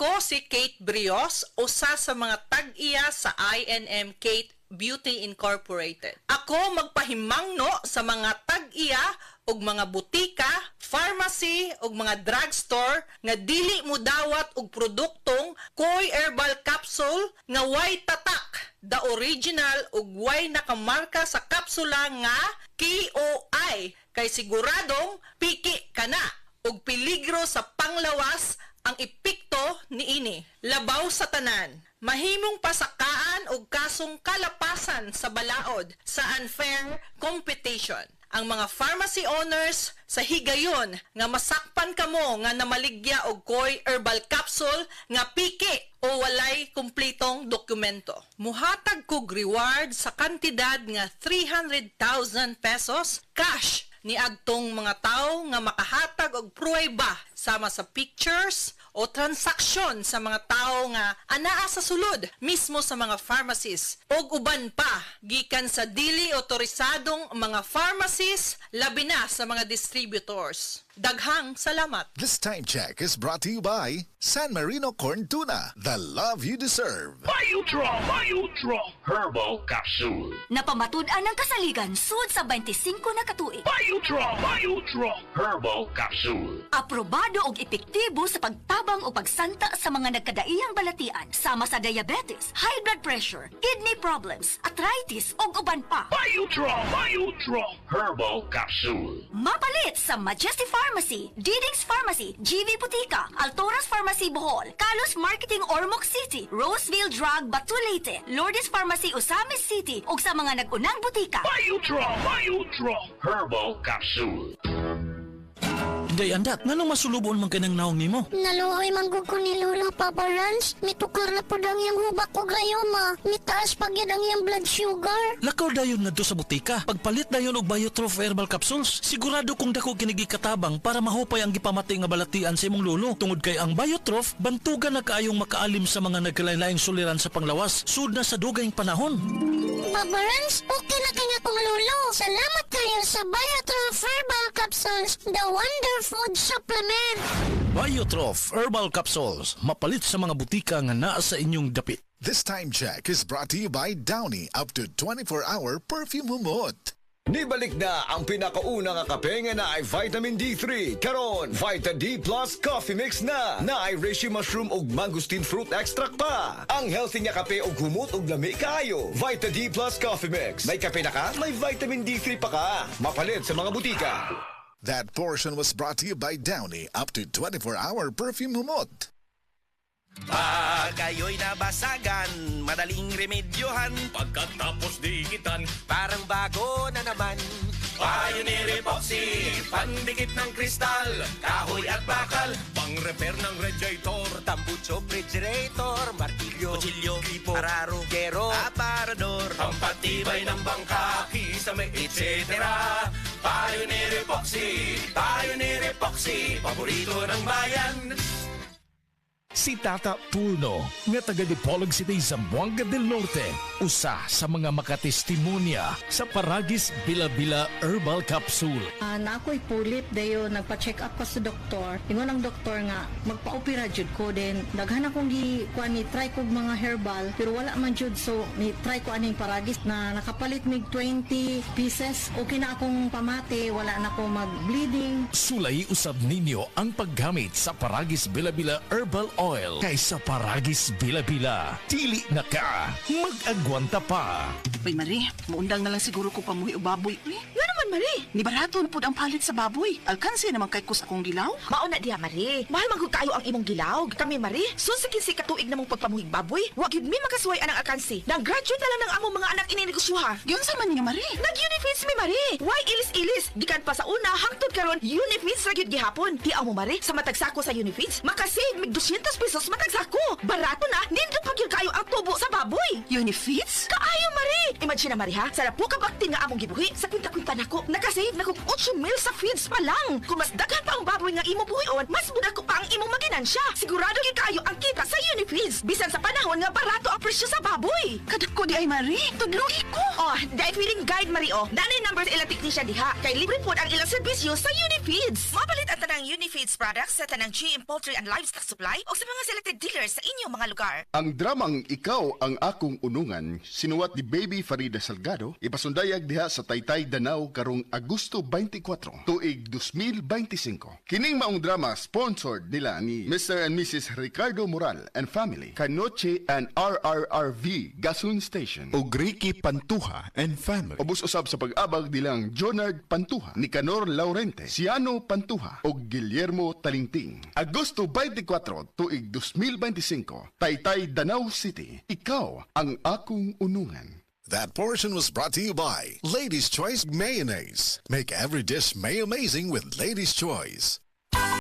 Ako si Kate Brios, usa sa mga tag-iya sa INM Kate Beauty Incorporated. Ako magpahimangno sa mga tag-iya og mga butika, pharmacy ug mga drugstore nga dili mo dawat og produktong Koy Herbal Capsule nga way tatak, the original ug way nakamarka sa kapsula nga KOI kay siguradong piki kana ug peligro sa panglawas ang epekto niini. Labaw sa tanan, mahimong pasakaan og kasong kalapasan sa balaod sa unfair competition. Ang mga pharmacy owners sa higayon nga masakpan kamo nga namaligya og Koy Herbal Capsule nga piki o walay kumpletong dokumento. Muhatag kog reward sa kantidad nga 300,000 pesos cash ni agtong mga tao nga makahatag og pruweba sama sa pictures o transaksyon sa mga tao nga anaa sa sulod mismo sa mga pharmacies og uban pa gikan sa dili otorisadong mga pharmacies labi na sa mga distributors. Daghang salamat. This time check is brought to you by San Marino Corn Tuna, the love you deserve. Biodraw Herbal Capsule. Napamatud-an ang kasaligan sud sa 25 na katuig. Biodraw Herbal Capsule. Aprobado og epektibo sa pagtabang o pagsanta sa mga nagkadaiyang balatian sama sa diabetes, high blood pressure, kidney problems, arthritis ug uban pa. Biodraw Herbal Capsule. Mapalit sa Majesty Pharmacy, Diding's Pharmacy, GV Butika, Altoras Pharmacy Bohol, Kalos Marketing Ormoc City, Roseville Drug Batulete, Lourdes Pharmacy Osamis City ug sa mga nag-unang butika. Biodraw Herbal Capsule. Day andak, nganong masulubon man kanang naong nimo? Naluoy manggug ko ni Lola Papa Rans. Mitukar na po ang iyang hubak ko gayoma. Mitaas pag yan ang iyang blood sugar. Lakaw dayon ngadto sa butika. Pagpalit dayon og Biotrof Herbal Capsules, sigurado kung dako kinigi katabang para mahupay ang gipamati nga balatian sa imong lolo. Tungod kay ang Biotrof, bantugan na kaayong makaalim sa mga nagkalain-laing suliran sa panglawas, sud na sa dugayng panahon. Papa Rans, okay na kanya kong lolo. Salamat kayo sa Biotrof Herbal Capsules, the wonder food supplement. Biotrof Herbal Capsules, mapalit sa mga butika nga naa sa inyong dapit. This time check is brought to you by Downy, up to 24-hour perfume humot. Nibalik na ang pinakauna nga kape nga na ay vitamin D3. Karon, Vita D Plus Coffee Mix na ay reishi mushroom ug mangosteen fruit extract pa. Ang healthy nga kape ug humot ug lami kaayo. Vita D Plus Coffee Mix. May kape na ka, may vitamin D3 pa ka. Mapalit sa mga butika. That portion was brought to you by Downy, up to 24-hour perfume humot. Pag kayo'y nabasagan, madaling remedyohan. Pagkatapos dikitan, Parang bago na naman. Pioneer Epoxy, pandikit ng kristal, kahoy at bakal, pang-repair ng radiator, Tambucho, refrigerator, martilyo, kutsilyo, gripo, araro, gero, aparador, pampatibay ng bangka, kisame, etc. Pioneer Epoxy, paborito ng bayan. Si Tata Pulno, nga taga Dipolog City, Zamboanga del Norte, usa sa mga makatestimonya sa Paragis Bila-Bila Herbal Capsule. Na ako'y pulip dayo nagpa-check up ko sa doktor. Ingon ang doktor nga magpa-opera jud ko din. Daghan akong kuan ni try kog mga herbal pero wala man jud, so ni try ko aning Paragis na nakapalit mig 20 pieces. Okay na akong pamate, wala na ako mag-bleeding. Sulay usab ninyo ang paggamit sa Paragis Bila-Bila Herbal Oil kaysa Paragis Bila-Bila. Dili na ka, mag-agwanta pa. Uy, Marie, maundang na lang siguro ko pamuhi o baboy. Uy, nga naman, Marie. Ni barato na po ang palit sa baboy. Alkansi naman kay kus akong gilaw. Mauna diha, Marie. Mahal magod kayo ang imong gilaw. Kami, Marie, susikin si katuig namong pagpamuhig baboy. Wag yun mi makasuway anang alkansi. Nag-graduate na lang ng among mga anak ininegosyoha. Yun sa man nga, Marie. Nag-unifeeds mi, Marie. Why ilis-ilis? Gikan pa sa una, hangtod karon unifeeds ra gyud gihapon. Tiaw mo, Marie, sa matagsako sa unifeeds, makasave mig 200 pesos matagsako. Barato na, nindot pag yun kayo ang tubo sa baboy. Unifeeds? Kaayo, Marie. Imagine na, Marie, ha? Sarap po kabaktin nga among gibuhi sa kwinta-kwinta nako. ako. Nakasave na kong 8 mil sa feeds pa lang. Kung mas daghan pa ang baboy nga imo buhion, mas muda ko pa ang imong maginansya. Sigurado gyud kaayo ang kita sa Unifeeds. Bisan sa panahon nga barato ang presyo sa baboy. Kadak ko di ay Marie. Tudlogi ko. Oh, dahil feeling guide Mario. Nanay numbers ilang technician diha. Kay libre po ang ilang serbisyo sa Unifeeds. Mapalit ang tanang Unifeeds products sa tanang GM Poultry and Livestock Supply o sa mga selected dealers sa inyong mga lugar. Ang dramang Ikaw ang Akong Unungan, sinuwat ni Baby Farida Salgado, ipasundayag diha sa Taytay, Danau karong Agosto 24, tuig 2025. Kining maong drama sponsored nila ni Mr. and Mrs. Ricardo Moral and family, Kanoche and RRRV Gasoon Station, ug Ricky Pantuha and family. Ubos usab sa pag-abag nilang Jonard Pantuha, Nicanor Laurente, Ciano Pantuha ug Guillermo Talingting. Agosto 24, tuig 2025, Taytay, Danau City. Ikaw ang Akong Unungan. That portion was brought to you by Ladies' Choice Mayonnaise. Make every dish may amazing with Ladies' Choice.